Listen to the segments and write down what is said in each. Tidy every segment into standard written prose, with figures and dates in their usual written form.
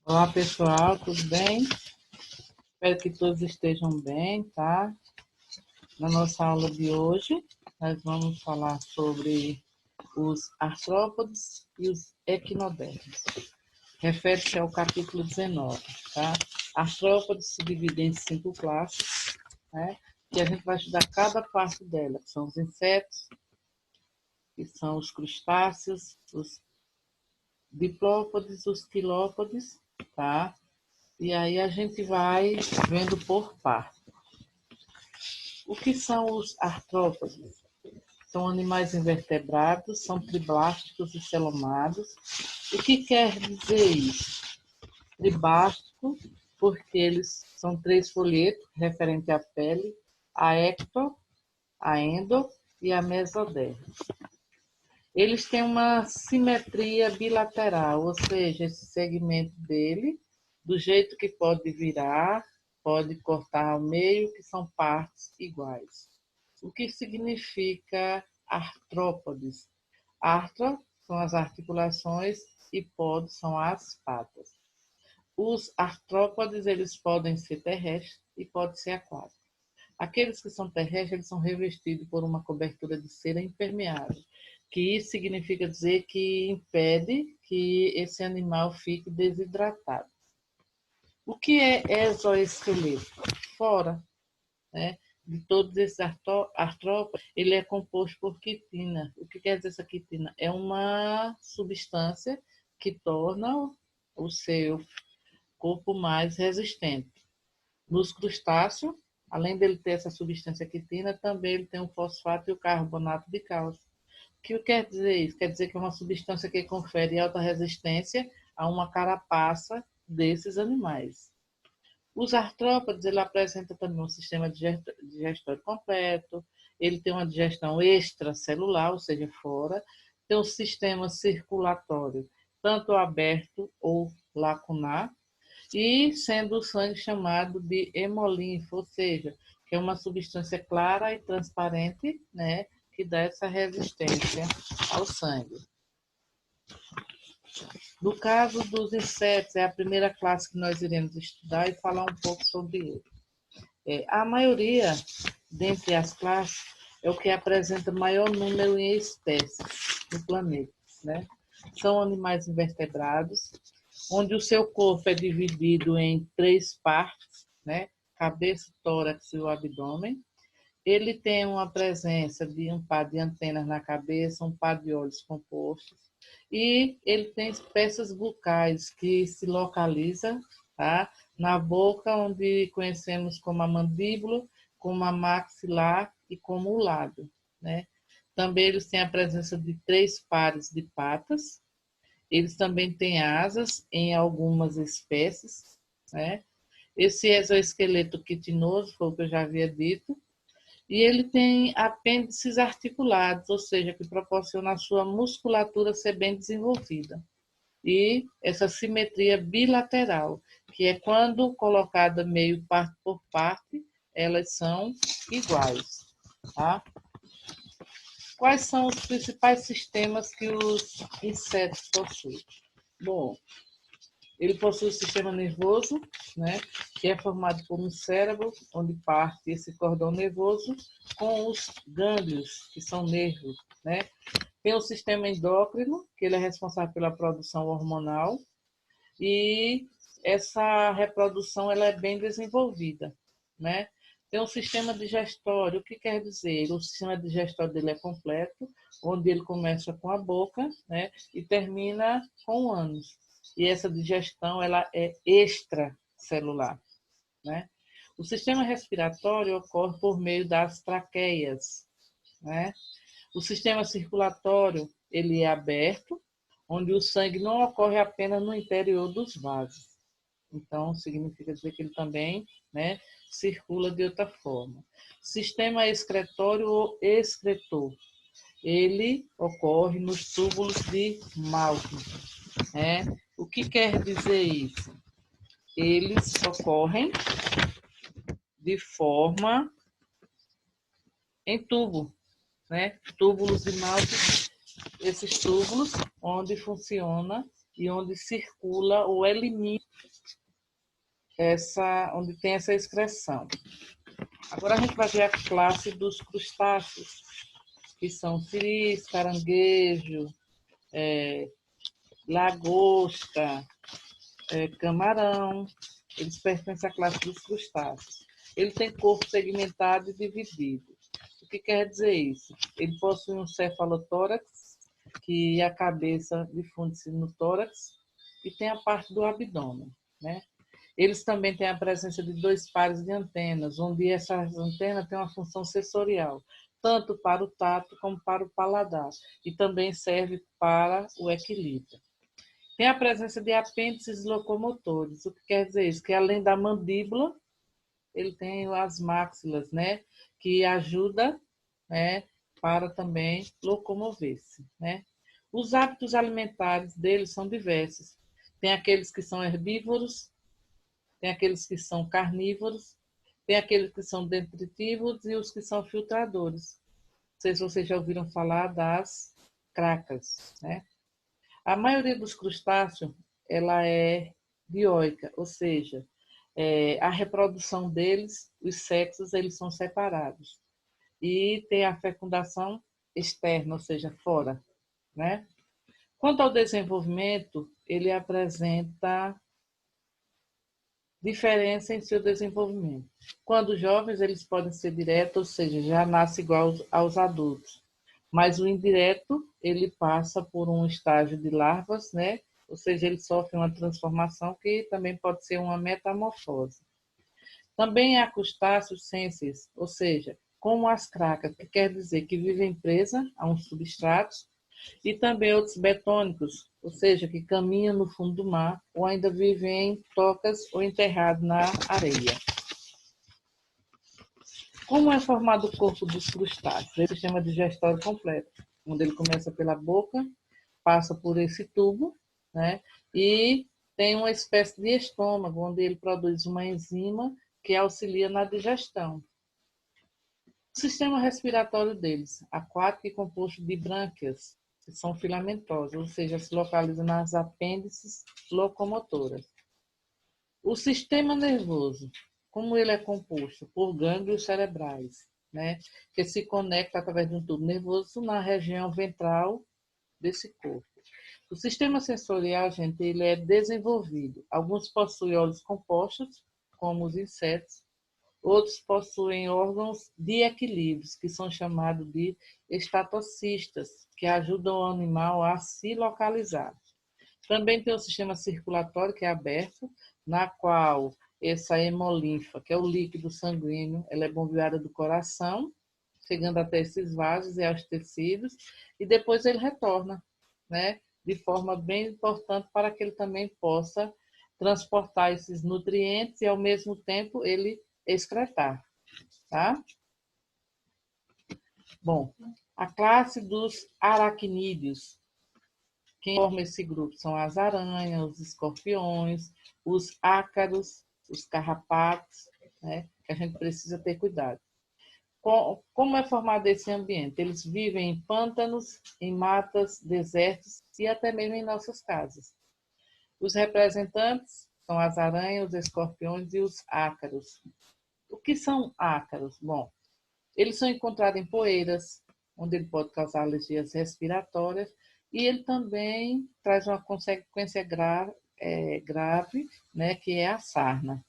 Olá, pessoal, tudo bem? Espero que todos estejam bem, tá? Na nossa aula de hoje, nós vamos falar sobre os artrópodes e os equinodermos. Refere-se ao capítulo 19, tá? Artrópodes se dividem em 5 classes, né? E a gente vai estudar cada parte dela, que são os insetos, que são os crustáceos, os diplópodes, os quilópodes, tá? E aí a gente vai vendo por parte. O que são os artrópodes? São animais invertebrados, são triblásticos e celomados. O que quer dizer isso? Tribástico, porque eles são 3 folhetos, referente à pele, a ecto, a endo e a mesoderma. Eles têm uma simetria bilateral, ou seja, esse segmento dele, do jeito que pode virar, pode cortar ao meio, que são partes iguais. O que significa artrópodes? Artro são as articulações e pod são as patas. Os artrópodes, eles podem ser terrestres e podem ser aquáticos. Aqueles que são terrestres, eles são revestidos por uma cobertura de cera impermeável, que isso significa dizer que impede que esse animal fique desidratado. O que é exoesqueleto? Fora, né, de todos esses artrópodes, ele é composto por quitina. O que quer dizer essa quitina? É uma substância que torna o seu corpo mais resistente. Nos crustáceos, além dele ter essa substância quitina, também ele tem o fosfato e o carbonato de cálcio. O que quer dizer isso? Quer dizer que é uma substância que confere alta resistência a uma carapaça desses animais. Os artrópodes, ele apresenta também um sistema digestório completo, ele tem uma digestão extracelular, ou seja, fora, tem um sistema circulatório, tanto aberto ou lacunar, e sendo o sangue chamado de hemolinfo, ou seja, que é uma substância clara e transparente, né, que dá essa resistência ao sangue. No caso dos insetos, é a primeira classe que nós iremos estudar e falar um pouco sobre ele. A maioria, dentre as classes, é o que apresenta maior número em espécies no planeta, né? São animais invertebrados, onde o seu corpo é dividido em 3 partes, né? Cabeça, tórax e o abdômen. Ele tem uma presença de um par de antenas na cabeça, um par de olhos compostos, e ele tem peças bucais que se localizam, tá, na boca, onde conhecemos como a mandíbula, como a maxilar e como o lábio, né? Também eles têm a presença de 3 pares de patas. Eles também têm asas em algumas espécies, né? Esse exoesqueleto quitinoso, foi o que eu já havia dito, e ele tem apêndices articulados, ou seja, que proporciona a sua musculatura ser bem desenvolvida. E essa simetria bilateral, que é quando colocada meio parte por parte, elas são iguais. Tá? Quais são os principais sistemas que os insetos possuem? Bom, ele possui o sistema nervoso, né, que é formado por um cérebro, onde parte esse cordão nervoso, com os gânglios, que são nervos. Né? Tem o sistema endócrino, que ele é responsável pela produção hormonal, e essa reprodução ela é bem desenvolvida. Né? Tem um sistema digestório, o que quer dizer? O sistema digestório dele é completo, onde ele começa com a boca, né, e termina com o ânus. E essa digestão ela é extracelular. Né? O sistema respiratório ocorre por meio das traqueias. Né? O sistema circulatório ele é aberto, onde o sangue não ocorre apenas no interior dos vasos. Então, significa dizer que ele também, né, circula de outra forma. Sistema excretório ou excretor. Ele ocorre nos túbulos de Maltner. Né? O que quer dizer isso? Eles ocorrem de forma em tubo, né? Túbulos de Maltner, esses túbulos onde funciona e onde circula ou elimina onde tem essa excreção. Agora a gente vai ver a classe dos crustáceos, que são siris, caranguejo, lagosta, camarão. Eles pertencem à classe dos crustáceos. Ele tem corpo segmentado e dividido. O que quer dizer isso? Ele possui um cefalotórax, que a cabeça difunde-se no tórax, e tem a parte do abdômen, né? Eles também têm a presença de 2 pares de antenas, onde essas antenas têm uma função sensorial, tanto para o tato como para o paladar, e também serve para o equilíbrio. Tem a presença de apêndices locomotores, o que quer dizer isso? Que além da mandíbula, ele tem as máxilas, né? Que ajuda, né, para também locomover-se, né? Os hábitos alimentares deles são diversos. Tem aqueles que são herbívoros, tem aqueles que são carnívoros, tem aqueles que são detritívoros e os que são filtradores. Não sei se vocês já ouviram falar das cracas, né? A maioria dos crustáceos, ela é dioica, ou seja, a reprodução deles, os sexos, eles são separados. E tem a fecundação externa, ou seja, fora, né? Quanto ao desenvolvimento, ele apresenta diferença em seu desenvolvimento. Quando jovens, eles podem ser diretos, ou seja, já nasce igual aos adultos. Mas o indireto, ele passa por um estágio de larvas, né? Ou seja, ele sofre uma transformação que também pode ser uma metamorfose. Também há crustáceos sênseis, ou seja, como as cracas, que quer dizer que vivem presa a um substrato, e também outros betônicos, ou seja, que caminham no fundo do mar ou ainda vivem em tocas ou enterrados na areia. Como é formado o corpo dos crustáceos? Ele se chama digestório completo, onde ele começa pela boca, passa por esse tubo, né? E tem uma espécie de estômago, onde ele produz uma enzima que auxilia na digestão. O sistema respiratório deles, aquático e composto de brânquias, que são filamentosas, ou seja, se localizam nas apêndices locomotoras. O sistema nervoso, como ele é composto por gânglios cerebrais, né, que se conecta através de um tubo nervoso na região ventral desse corpo. O sistema sensorial, gente, ele é desenvolvido. Alguns possuem olhos compostos, como os insetos. Outros possuem órgãos de equilíbrio, que são chamados de estatocistas, que ajudam o animal a se localizar. Também tem o sistema circulatório, que é aberto, na qual essa hemolinfa, que é o líquido sanguíneo, ela é bombeada do coração, chegando até esses vasos e aos tecidos, e depois ele retorna, né? De forma bem importante para que ele também possa transportar esses nutrientes e, ao mesmo tempo, ele excretar, tá? Bom, a classe dos aracnídeos. Quem forma esse grupo são as aranhas, os escorpiões, os ácaros, os carrapatos, né? Que a gente precisa ter cuidado. Como é formado esse ambiente? Eles vivem em pântanos, em matas, desertos e até mesmo em nossas casas. Os representantes são as aranhas, os escorpiões e os ácaros. O que são ácaros? Bom, eles são encontrados em poeiras, onde ele pode causar alergias respiratórias, e ele também traz uma consequência grave, né, que é a sarna.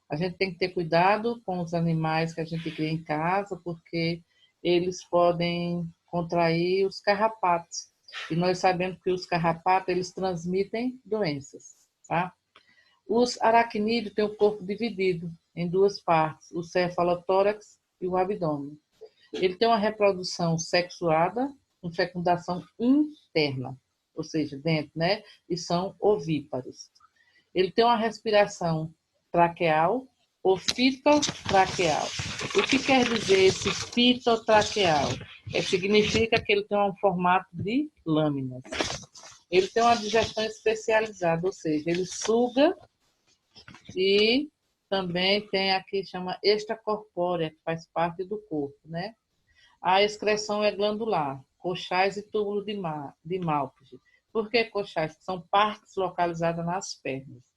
A gente tem que ter cuidado com os animais que a gente cria em casa, porque eles podem contrair os carrapatos. E nós sabemos que os carrapatos, eles transmitem doenças, tá? Os aracnídeos têm o corpo dividido em 2 partes, o cefalotórax e o abdômen. Ele tem uma reprodução sexuada, com fecundação interna, ou seja, dentro, né? E são ovíparos. Ele tem uma respiração traqueal ou fitotraqueal. O que quer dizer esse fitotraqueal? Significa que ele tem um formato de lâminas. Ele tem uma digestão especializada, ou seja, ele suga e também tem aqui chama extracorpórea, que faz parte do corpo, né? A excreção é glandular, coxais e túbulo de Malpighi. Por que coxais? São partes localizadas nas pernas.